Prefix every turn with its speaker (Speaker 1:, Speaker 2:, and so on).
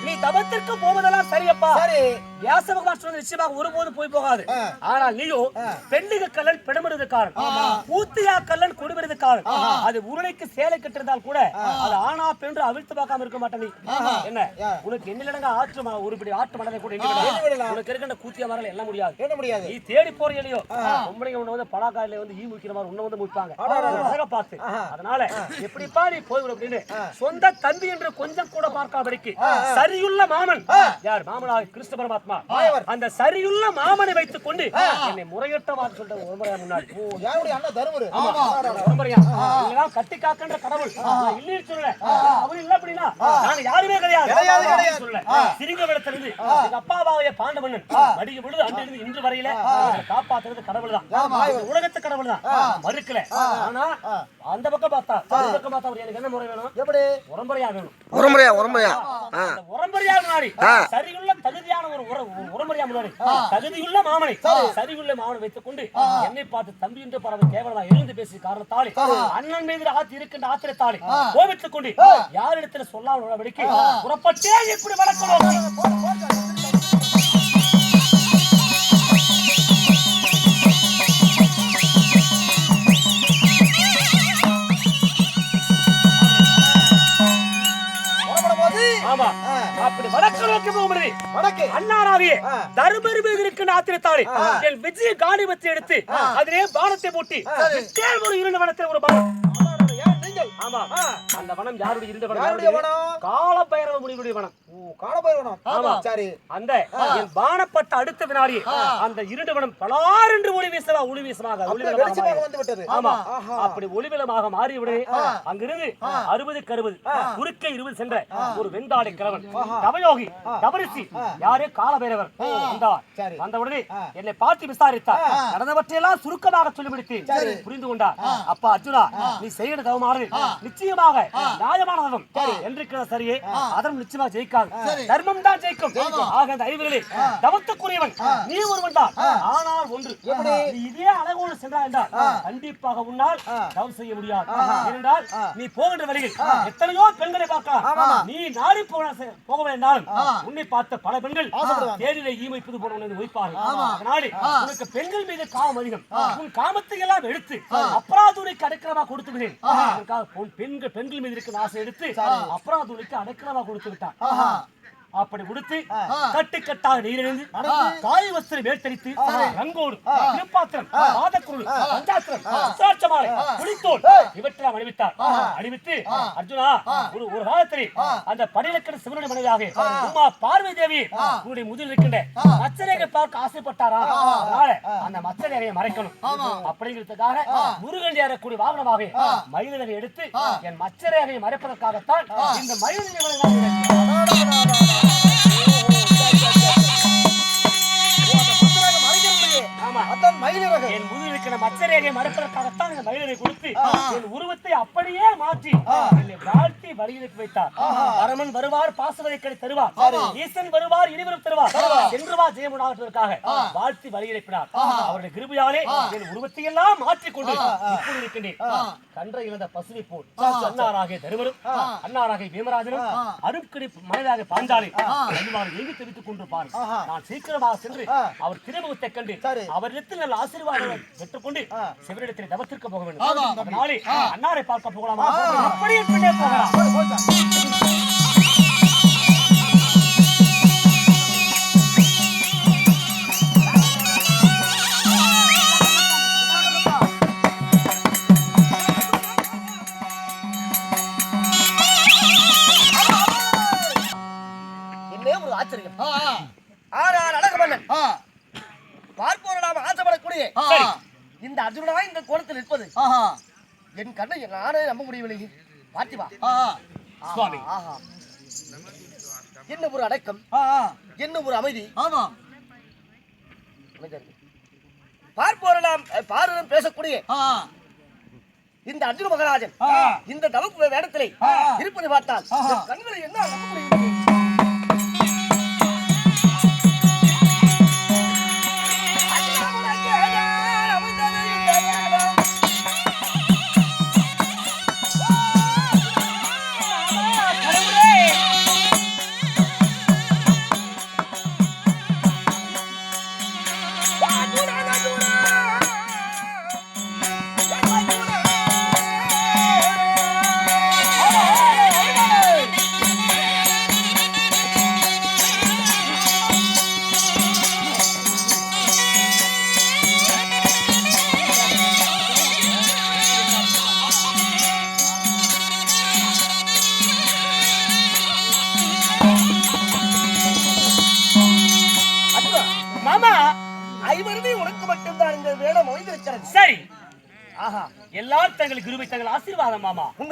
Speaker 1: நீ தபத்திற்கு போவதெல்லாம் சரியப்பா.
Speaker 2: சரி.
Speaker 1: வியாச பகவான் சொன்னது நிச்சயமாக ஒருபோது போய் போகாது. ஆனால் நீயோ பெண்ணுக்கு கல்லன் பிடமிடுவது காரணம், பூத்தியா கல்லன் கொடுவிடுவது காரணம். அது உருளைக்கு சேலை கட்டிருந்தால் கூட அது ஆனா பெண்ணு அவிழ்த்து பார்க்காம இருக்க மாட்டேன். நீ என்ன உனக்கு எண்ணிலடங்க ஆற்று ஒருபடி ஆற்று மனதை கூட உனக்கு இருக்கின்ற கூத்திய மரங்கள் எல்லாம் முடியாது. நீ தேடி போற இல்லையோ பொம்பளைங்க உன்னை வந்து பலாக்காயில வந்து ஈ முக்கிற மாதிரி உன்னை வந்து முப்பாங்க அழகா பார்த்து. அதனால எப்படிப்பா நீ போய்விடும் அப்படின்னு சொந்த தம்பி என்று கொஞ்சம் கூட பார்க்காதபடிக்கு சரியுள்ள மாமன் யார் மாமனாக கிருஷ்ண பரமாத்மா அந்த சரியுள்ள மாமனை வைத்துக் கொண்டு என்னை முறையிட்டவாறு சொல்ற ஒருமுறையா முன்னாடி கட்டி காக்கின்ற கடவுள் இல்லைன்னு சொல்லல. அவன் இல்ல அப்படின்னா நாங்க யாருமே கிடையாது சொல்ல. சிறிங்க விடத்திலிருந்து எங்க அப்பாவாவைய பாண்டவண்ணன் மடிக்க பொழுது அன்றிலிருந்து இன்று வரையில காப்பாத்துறது கடவுள் தான், உலகத்து கடவுள் தான், மறுக்கல. ஆனா அந்த பக்கம் பார்த்தா எனக்கு என்ன முறை வேணும்? எப்படி உரம்பரையா வேணும்? உரம்பரையா முன்னாடி சரியுள்ள தகுதியான ஒரு உரம்பரையா முன்னாடி தகுதியுள்ள மாமனை சரியுள்ள மாமனை வைத்துக் கொண்டு என்னை பார்த்து தம்பி என்று பரவ கேவலமா எழுந்து பேசிய காரணத்தாலே அண்ணன் மீது ஆத்தி இருக்கின்ற ஆத்திரத்தாலே கோபித்துக் கொண்டு யாரிடத்துல சொல்லாமல் வெடிக்க புறப்பட்டே எப்படி வளர்க்கணும். அப்படி வடக்கு நோக்கி போகும்போது அண்ணாராவியே தர்மர் மீது இருக்கின்ற ஆத்திரத்தாலே என் விஜய காணிபத்தை எடுத்து அதிலே பானத்தை போட்டி ஒரு இரண்டு வனத்தை ஒரு பானம். ஆமா, அந்த வனம் யாருடைய இருந்த வனம்? கால பைரவ முனிவருடைய வனம். அந்த என் பானப்பட்ட அடுத்த வினாடி அந்த இருண்டு வனம் பலார் என்று ஒளி வீசமாக ஆமா அப்படி ஒளிவிலமாக மாறிவிடு. அங்கிருந்து 60 குறுக்கே 20 சென்ற ஒரு வெண்தாடை கிழவன் தவயோகி தபரிசி யாரே கால பைரவர் வந்த உடனே என்னை பார்த்து விசாரித்தார். நடந்தவற்றையெல்லாம் சுருக்கமாக சொல்லிவிடுத்து புரிந்து கொண்டார். அப்பா அர்ஜுனா, நீ செய்கிற தவமானது நிச்சயமாக நியாயமானதும் என்று சரியே அதன் நிச்சயமாக ஜெயிக்காது, தர்மம் தான் ஜெயிக்கும். ஆக அந்த அறிவுகளே தவத்துக்குரியவன் நீ ஒருவன் தான். ஆனால் ஒன்று, நீ இதே அழகோடு சென்றாய் என்றால் கண்டிப்பாக உன்னால் தவம் செய்ய முடியாது. ஏனென்றால் நீ போகின்ற வழியில் எத்தனையோ பெண்களை பார்க்கலாம். நீ நாடி போக வேண்டாலும் உன்னை பார்த்த பல பெண்கள் தேடிலே ஈமைப்பது போல உன்னை வைப்பார்கள். அதனாலே உனக்கு பெண்கள் மீது காமம் அதிகம். உன் காமத்தை எல்லாம் எடுத்து அபராதுரைக்கு அடைக்கலமாக கொடுத்து விட்டேன். பெண்கள் மீது இருக்கிற ஆசை எடுத்து அபராதுரைக்கு அடைக்கலமாக கொடுத்து விட்டார். அப்படி உடுத்து கட்டுக்கட்டாக நீரிழிந்து காய் வஸ்திரம் வேர்த்தரித்து ரங்கோடு திருப்பாத்திரம் பாதக்குருள் பஞ்சாத்திரம் சுத்தாட்சமாலை புலித்தோல் இவற்றெல்லாம் அணிவித்தார். அணிவித்து அர்ஜுனா, ஒரு காலத்தில் அந்த படையிலக்கண சிவனுடைய மனைவியாக உமா பார்வதி தேவி உன்னுடைய முதில் இருக்கின்ற மச்சரேகை பார்க்க ஆசைப்பட்டாரா? அதனால அந்த மச்சரேகையை மறைக்கணும் அப்படிங்கிறதுக்காக முருகன் ஏறக்கூடிய வாகனமாக மயிலரை எடுத்து என் மச்சரேகையை மறைப்பதற்காகத்தான் இந்த மயிலரை என் முதுகிற மச்சரேகை மறைப்பதற்காகத்தான் இந்த மயிலரை கொடுத்து என் உருவத்தை அப்படியே மாற்றி என்னை வாழ்த்தி வழியிற்கு வைத்தார். பரமன் வருவார், பாசவதைக்கடை தருவார், ஈசன் வருவார், இனிவரும் தருவார், சென்றுவா ஜெயமுடாவதற்காக வாழ்த்தி வழியிறப்பினார். அவருடைய கிருபையாலே என் உருவத்தை எல்லாம் மாற்றிக்கொண்டு இப்படி இருக்கின்றேன். கன்றை இழந்த பசுவை போல் அன்னாராகிய தருவரும் அன்னாராகிய பீமராஜனும் அருட்கடி மனிதாக பாஞ்சாலை எங்கு தெரிவித்துக் கொண்டிருப்பார். நான் சீக்கிரமாக சென்று அவர் திருமுகத்தை கண்டு அவரிடத்தில் நல்ல ஆசீர்வாதம் பெற்றுக்கொண்டு சிவனிடத்தில் தவத்திற்கு போக வேண்டும். அதனாலே அன்னாரை பார்க்க போகலாமா? அப்படியே பின்னே போகலாம். என்ன ஒரு ஆச்சரியம்! ஆனால் அழகமன்னன் பார்ப்போம் ஆசைப்படக்கூடிய இந்த அர்ஜுனனா இந்த கோலத்தில் நிற்பது என் கண்ணை நானே நம்ப முடியவில்லை. பார்த்திவா சுவாமி, என்ன ஒரு அடக்கம், என்ன ஒரு அமைதி. பார்ப்போரெல்லாம் பாரதம் பேசக்கூடிய இந்த அர்ஜுன மகாராஜன் இந்த தவ வேடத்திலே இருப்பதை பார்த்தால் கண்களை என்ன நம்ப முடியவில்லை.
Speaker 2: உனக்கு மட்டும்தான் இந்த வேடம் ஓய்ந்திருக்கிறது.
Speaker 1: சரி,
Speaker 2: ஆஹா,
Speaker 1: எல்லாரும் தங்களுக்கு குருவை தங்கள் ஆசீர்வாதம் மாமா.